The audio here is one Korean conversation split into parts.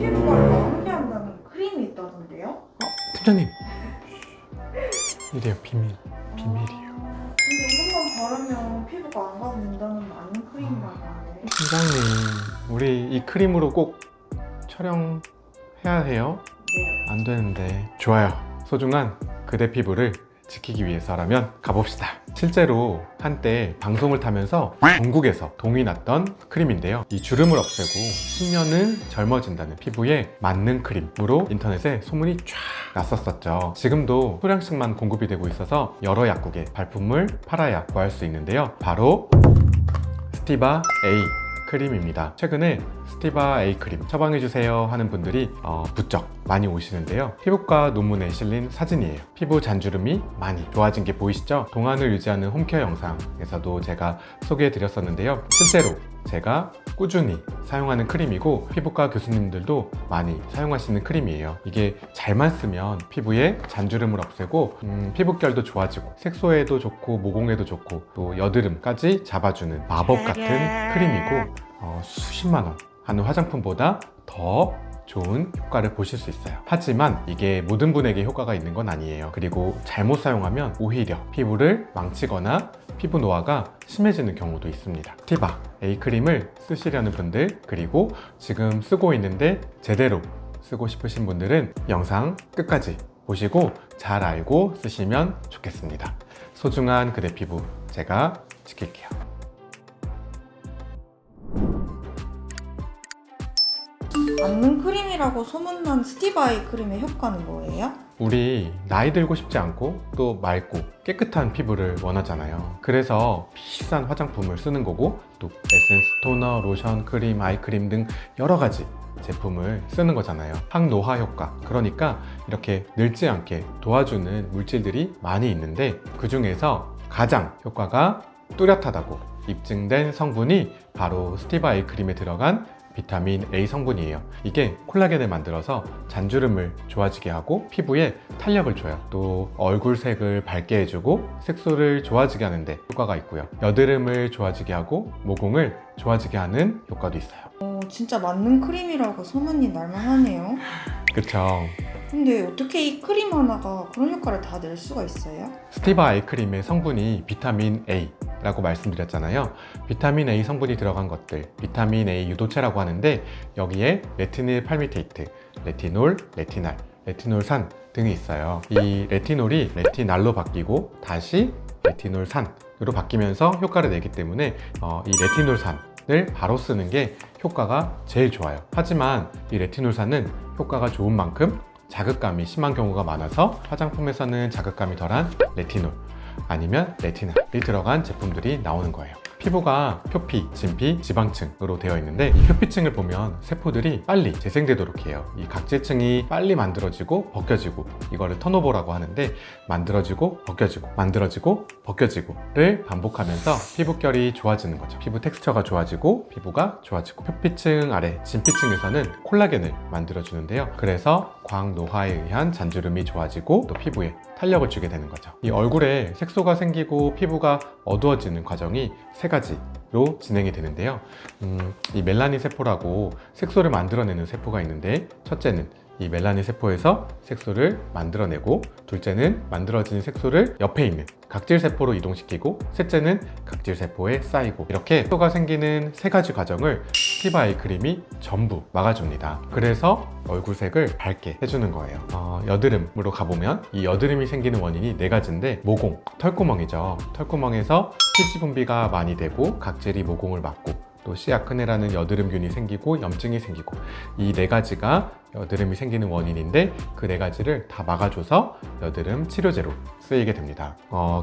피부가 마무리한다는 크림이 있다던데요? 팀장님, 이래요. 비밀이에요. 근데 이것만 바르면 피부가 안 가는다는 아닌 크림이라고 하는데. 팀장님, 우리 이 크림으로 꼭 촬영해야 해요? 네. 안 되는데. 좋아요. 소중한 그대 피부를 지키기 위해서라면 가봅시다. 실제로 한때 방송을 타면서 전국에서 동이 났던 크림인데요. 이 주름을 없애고 10년은 젊어진다는 피부에 맞는 크림으로 인터넷에 소문이 쫙 났었었죠. 지금도 소량씩만 공급이 되고 있어서 여러 약국에 발품을 팔아야 구할 수 있는데요. 바로 스티바 A 크림입니다. 최근에 스티바 A 크림 처방해주세요 하는 분들이 부쩍 많이 오시는데요. 피부과 논문에 실린 사진이에요. 피부 잔주름이 많이 좋아진 게 보이시죠? 동안을 유지하는 홈케어 영상에서도 제가 소개해드렸었는데요. 실제로 제가 꾸준히 사용하는 크림이고 피부과 교수님들도 많이 사용하시는 크림이에요. 이게 잘만 쓰면 피부에 잔주름을 없애고 피부결도 좋아지고 색소에도 좋고 모공에도 좋고 또 여드름까지 잡아주는 마법 같은 크림이고 수십만 원 하는 화장품보다 더 좋은 효과를 보실 수 있어요. 하지만 이게 모든 분에게 효과가 있는 건 아니에요. 그리고 잘못 사용하면 오히려 피부를 망치거나 피부 노화가 심해지는 경우도 있습니다. 스티바 A 크림을 쓰시려는 분들, 그리고 지금 쓰고 있는데 제대로 쓰고 싶으신 분들은 영상 끝까지 보시고 잘 알고 쓰시면 좋겠습니다. 소중한 그대 피부 제가 지킬게요. 맞는 크림이라고 소문난 스티바이 크림의 효과는 뭐예요? 우리 나이 들고 싶지 않고 또 맑고 깨끗한 피부를 원하잖아요. 그래서 비싼 화장품을 쓰는 거고, 또 에센스, 토너, 로션, 크림, 아이크림 등 여러 가지 제품을 쓰는 거잖아요. 항노화 효과, 그러니까 이렇게 늙지 않게 도와주는 물질들이 많이 있는데 그 중에서 가장 효과가 뚜렷하다고 입증된 성분이 바로 스티바 A 크림에 들어간 비타민 A 성분이에요. 이게 콜라겐을 만들어서 잔주름을 좋아지게 하고 피부에 탄력을 줘요. 또 얼굴색을 밝게 해주고 색소를 좋아지게 하는데 효과가 있고요. 여드름을 좋아지게 하고 모공을 좋아지게 하는 효과도 있어요. 진짜 맞는 크림이라고 소문이 날만하네요. 그쵸? 근데 어떻게 이 크림 하나가 그런 효과를 다 낼 수가 있어요? 스티바 A 크림의 성분이 비타민 A 라고 말씀드렸잖아요. 비타민 A 성분이 들어간 것들, 비타민 A 유도체라고 하는데 여기에 레티닐 팔미테이트, 레티놀, 레티날, 레티놀산 등이 있어요. 이 레티놀이 레티날로 바뀌고 다시 레티놀산으로 바뀌면서 효과를 내기 때문에 이 레티놀산을 바로 쓰는 게 효과가 제일 좋아요. 하지만 이 레티놀산은 효과가 좋은 만큼 자극감이 심한 경우가 많아서 화장품에서는 자극감이 덜한 레티놀 아니면 레티날이 들어간 제품들이 나오는 거예요. 피부가 표피, 진피, 지방층으로 되어 있는데 이 표피층을 보면 세포들이 빨리 재생되도록 해요. 이 각질층이 빨리 만들어지고 벗겨지고, 이거를 턴오버라고 하는데 만들어지고 벗겨지고 만들어지고 벗겨지고를 반복하면서 피부결이 좋아지는 거죠. 피부 텍스처가 좋아지고 피부가 좋아지고, 표피층 아래 진피층에서는 콜라겐을 만들어주는데요. 그래서 광노화에 의한 잔주름이 좋아지고 또 피부에 탄력을 주게 되는 거죠. 이 얼굴에 색소가 생기고 피부가 어두워지는 과정이 세 가지로 진행이 되는데요. 이 멜라닌 세포라고 색소를 만들어내는 세포가 있는데, 첫째는 이 멜라닌 세포에서 색소를 만들어내고, 둘째는 만들어진 색소를 옆에 있는 각질 세포로 이동시키고, 셋째는 각질 세포에 쌓이고, 이렇게 색소가 생기는 세 가지 과정을 스티바 A 크림이 전부 막아줍니다. 그래서 얼굴색을 밝게 해주는 거예요. 여드름으로 가보면 이 여드름이 생기는 원인이 네 가지인데, 모공, 털구멍이죠. 털구멍에서 피지 분비가 많이 되고 각질이 모공을 막고, 또 시아크네라는 여드름균이 생기고 염증이 생기고, 이 네 가지가 여드름이 생기는 원인인데 그 네 가지를 다 막아줘서 여드름 치료제로 쓰이게 됩니다.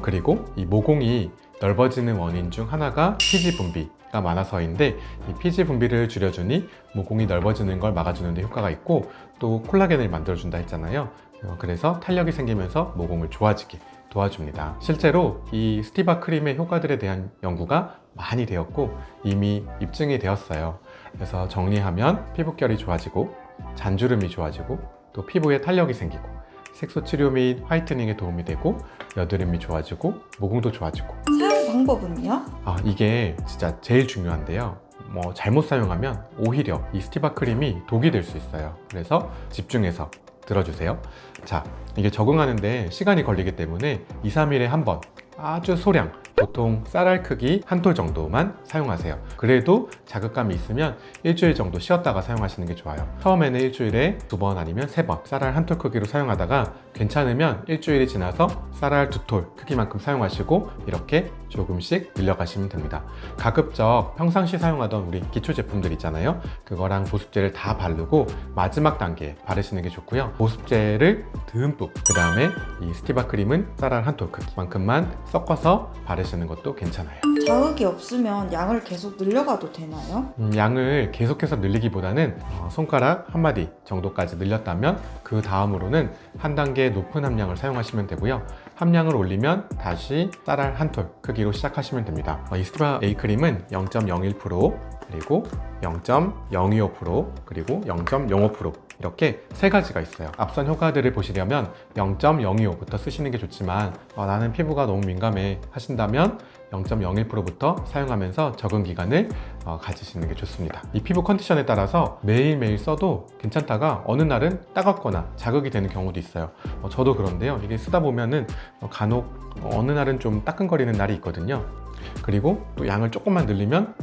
그리고 이 모공이 넓어지는 원인 중 하나가 피지 분비가 많아서인데, 이 피지 분비를 줄여주니 모공이 넓어지는 걸 막아주는 데 효과가 있고, 또 콜라겐을 만들어준다 했잖아요. 그래서 탄력이 생기면서 모공을 좋아지게 도와줍니다. 실제로 이 스티바 크림의 효과들에 대한 연구가 많이 되었고 이미 입증이 되었어요. 그래서 정리하면 피부결이 좋아지고, 잔주름이 좋아지고, 또 피부에 탄력이 생기고, 색소 치료 및 화이트닝에 도움이 되고, 여드름이 좋아지고, 모공도 좋아지고. 사용 방법은요? 이게 진짜 제일 중요한데요. 잘못 사용하면 오히려 이 스티바 크림이 독이 될 수 있어요. 그래서 집중해서 들어주세요. 자, 이게 적응하는데 시간이 걸리기 때문에 2, 3일에 한 번 아주 소량, 보통 쌀알 크기 한 톨 정도만 사용하세요. 그래도 자극감이 있으면 일주일 정도 쉬었다가 사용하시는 게 좋아요. 처음에는 일주일에 2번 아니면 3번 쌀알 한 톨 크기로 사용하다가 괜찮으면 일주일이 지나서 쌀알 2톨 크기만큼 사용하시고 이렇게 조금씩 늘려가시면 됩니다. 가급적 평상시 사용하던 우리 기초 제품들 있잖아요. 그거랑 보습제를 다 바르고 마지막 단계에 바르시는 게 좋고요. 보습제를 듬뿍, 그 다음에 이 스티바 크림은 쌀알 한 톨 크기만큼만 섞어서 바르시는 것도 괜찮아요. 자극이 없으면 양을 계속 늘려가도 되나요? 양을 계속해서 늘리기보다는 손가락 한 마디 정도까지 늘렸다면 그 다음으로는 한 단계 높은 함량을 사용하시면 되고요. 함량을 올리면 다시 쌀알 한 톨 크기로 시작하시면 됩니다. 이 스티바 A 크림은 0.01% 그리고 0.025% 그리고 0.05% 이렇게 세 가지가 있어요. 앞선 효과들을 보시려면 0.025부터 쓰시는 게 좋지만 나는 피부가 너무 민감해 하신다면 0.01%부터 사용하면서 적응 기간을 가지시는 게 좋습니다. 이 피부 컨디션에 따라서 매일매일 써도 괜찮다가 어느 날은 따갑거나 자극이 되는 경우도 있어요. 저도 그런데요. 이게 쓰다 보면은 간혹 어느 날은 좀 따끔거리는 날이 있거든요. 그리고 또 양을 조금만 늘리면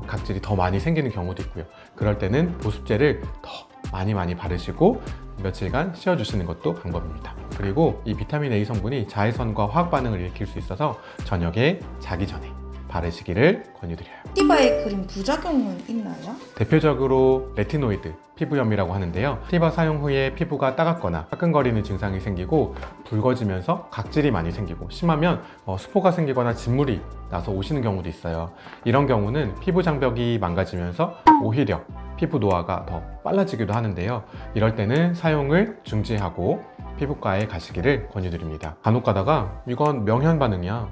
각질이 더 많이 생기는 경우도 있고요. 그럴 때는 보습제를 더 많이 바르시고 며칠간 씌워주시는 것도 방법입니다. 그리고 이 비타민 A 성분이 자외선과 화학 반응을 일으킬 수 있어서 저녁에 자기 전에 바르시기를 권유드려요. 스티바 A 크림 부작용은 있나요? 대표적으로 레티노이드 피부염이라고 하는데요. 스티바 사용 후에 피부가 따갑거나 따끔거리는 증상이 생기고 붉어지면서 각질이 많이 생기고 심하면 수포가 생기거나 진물이 나서 오시는 경우도 있어요. 이런 경우는 피부 장벽이 망가지면서 오히려 피부 노화가 더 빨라지기도 하는데요. 이럴 때는 사용을 중지하고 피부과에 가시기를 권유드립니다. 간혹 가다가 이건 명현 반응이야,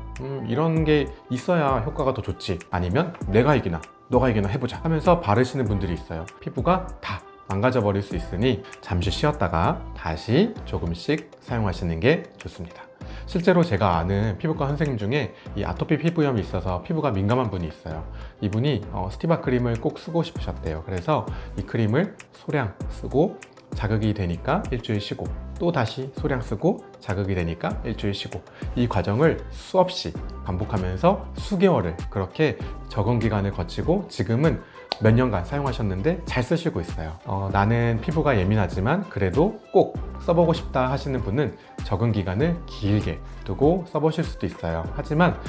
이런 게 있어야 효과가 더 좋지, 아니면 내가 이기나 너가 이기나 해보자 하면서 바르시는 분들이 있어요. 피부가 다 망가져 버릴 수 있으니 잠시 쉬었다가 다시 조금씩 사용하시는 게 좋습니다. 실제로 제가 아는 피부과 선생님 중에 이 아토피 피부염이 있어서 피부가 민감한 분이 있어요. 이분이 스티바 크림을 꼭 쓰고 싶으셨대요. 그래서 이 크림을 소량 쓰고 자극이 되니까 일주일 쉬고 또 다시 소량 쓰고 자극이 되니까 일주일 쉬고, 이 과정을 수없이 반복하면서 수개월을 그렇게 적응 기간을 거치고 지금은 몇 년간 사용하셨는데 잘 쓰시고 있어요. 나는 피부가 예민하지만 그래도 꼭 써보고 싶다 하시는 분은 적응 기간을 길게 두고 써보실 수도 있어요. 하지만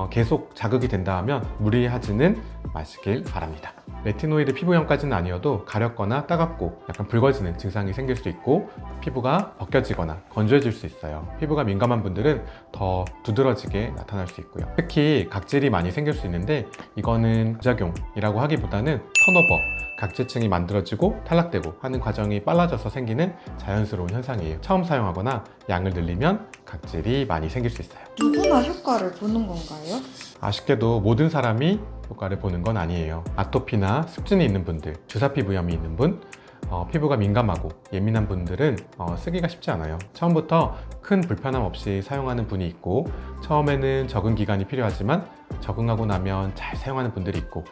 계속 자극이 된다 하면 무리하지는 마시길 바랍니다. 레티노이드 피부염까지는 아니어도 가렵거나 따갑고 약간 붉어지는 증상이 생길 수 있고 피부가 벗겨지거나 건조해질 수 있어요. 피부가 민감한 분들은 더 두드러지게 나타날 수 있고요. 특히 각질이 많이 생길 수 있는데 이거는 부작용이라고 하기보다는 턴오버, 각질층이 만들어지고 탈락되고 하는 과정이 빨라져서 생기는 자연스러운 현상이에요. 처음 사용하거나 양을 늘리면 각질이 많이 생길 수 있어요. 누구나 효과를 보는 건가요? 아쉽게도 모든 사람이 효과를 보는 건 아니에요. 아토피나 습진이 있는 분들, 주사피 부염이 있는 분, 피부가 민감하고 예민한 분들은 쓰기가 쉽지 않아요. 처음부터 큰 불편함 없이 사용하는 분이 있고, 처음에는 적응 기간이 필요하지만 적응하고 나면 잘 사용하는 분들이 있고,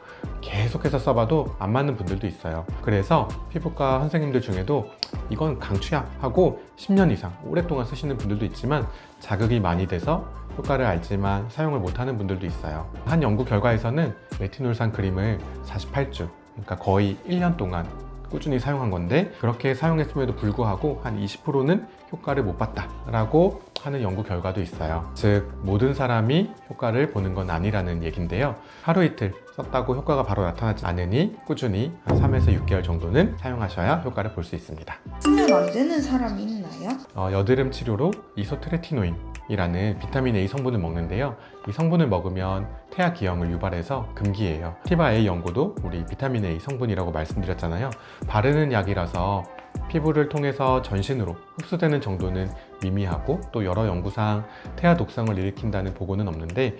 계속해서 써봐도 안 맞는 분들도 있어요. 그래서 피부과 선생님들 중에도 이건 강추야 하고 10년 이상 오랫동안 쓰시는 분들도 있지만, 자극이 많이 돼서 효과를 알지만 사용을 못하는 분들도 있어요. 한 연구 결과에서는 레티놀산 크림을 48주, 그러니까 거의 1년 동안 꾸준히 사용한 건데, 그렇게 사용했음에도 불구하고 한 20%는 효과를 못 봤다라고 하는 연구 결과도 있어요. 즉, 모든 사람이 효과를 보는 건 아니라는 얘긴데요. 하루 이틀 썼다고 효과가 바로 나타나지 않으니 꾸준히 한 3에서 6개월 정도는 사용하셔야 효과를 볼 수 있습니다. 쓰면 안 되는 사람이 있나요? 여드름 치료로 이소트레티노인 이라는 비타민 A 성분을 먹는데요. 이 성분을 먹으면 태아 기형을 유발해서 금기예요. 스티바 A 연고도 우리 비타민 A 성분이라고 말씀드렸잖아요. 바르는 약이라서 피부를 통해서 전신으로 흡수되는 정도는 미미하고, 또 여러 연구상 태아 독성을 일으킨다는 보고는 없는데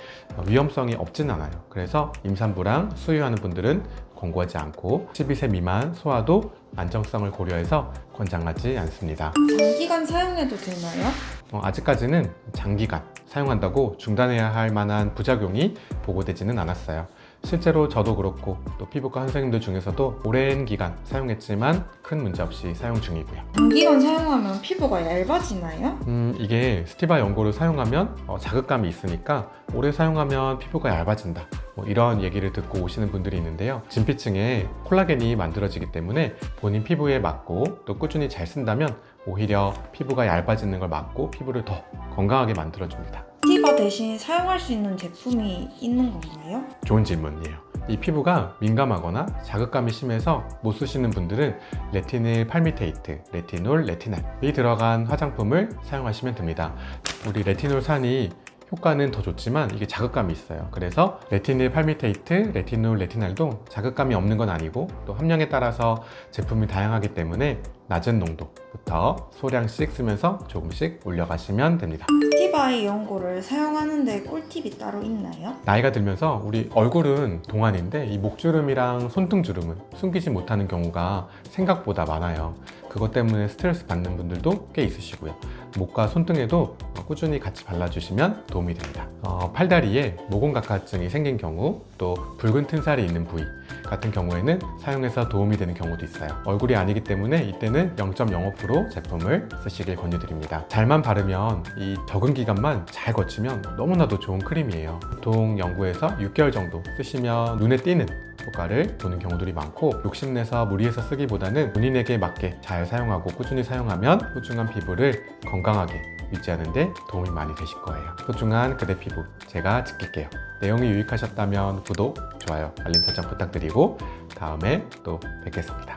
위험성이 없진 않아요. 그래서 임산부랑 수유하는 분들은 권고하지 않고 12세 미만 소아도 안정성을 고려해서 권장하지 않습니다. 장기간 사용해도 되나요? 아직까지는 장기간 사용한다고 중단해야 할 만한 부작용이 보고되지는 않았어요. 실제로 저도 그렇고 또 피부과 선생님들 중에서도 오랜 기간 사용했지만 큰 문제 없이 사용 중이고요. 장기간 사용하면 피부가 얇아지나요? 이게 스티바 연고를 사용하면 자극감이 있으니까 오래 사용하면 피부가 얇아진다, 뭐 이런 얘기를 듣고 오시는 분들이 있는데요. 진피층에 콜라겐이 만들어지기 때문에 본인 피부에 맞고 또 꾸준히 잘 쓴다면 오히려 피부가 얇아지는 걸 막고 피부를 더 건강하게 만들어줍니다. 스티바 대신 사용할 수 있는 제품이 있는 건가요? 좋은 질문이에요. 이 피부가 민감하거나 자극감이 심해서 못 쓰시는 분들은 레티닐 팔미테이트, 레티놀, 레티날이 들어간 화장품을 사용하시면 됩니다. 우리 레티놀산이 효과는 더 좋지만 이게 자극감이 있어요. 그래서 레티닐 팔미테이트, 레티놀, 레티날도 자극감이 없는 건 아니고 또 함량에 따라서 제품이 다양하기 때문에 낮은 농도부터 소량씩 쓰면서 조금씩 올려가시면 됩니다. 스티바의 연고를 사용하는데 꿀팁이 따로 있나요? 나이가 들면서 우리 얼굴은 동안인데 이 목주름이랑 손등주름은 숨기지 못하는 경우가 생각보다 많아요. 그것 때문에 스트레스 받는 분들도 꽤 있으시고요. 목과 손등에도 꾸준히 같이 발라주시면 도움이 됩니다. 팔다리에 모공각화증이 생긴 경우, 또 붉은 튼살이 있는 부위 같은 경우에는 사용해서 도움이 되는 경우도 있어요. 얼굴이 아니기 때문에 이때는 0.05% 제품을 쓰시길 권유드립니다. 잘만 바르면 이 적은 기간만 잘 거치면 너무나도 좋은 크림이에요. 보통 연구에서 6개월 정도 쓰시면 눈에 띄는 효과를 보는 경우들이 많고, 욕심내서 무리해서 쓰기보다는 본인에게 맞게 잘 사용하고 꾸준히 사용하면 소중한 피부를 건강하게 유지하는 데 도움이 많이 되실 거예요. 소중한 그대 피부 제가 지킬게요. 내용이 유익하셨다면 구독, 좋아요, 알림 설정 부탁드리고 다음에 또 뵙겠습니다.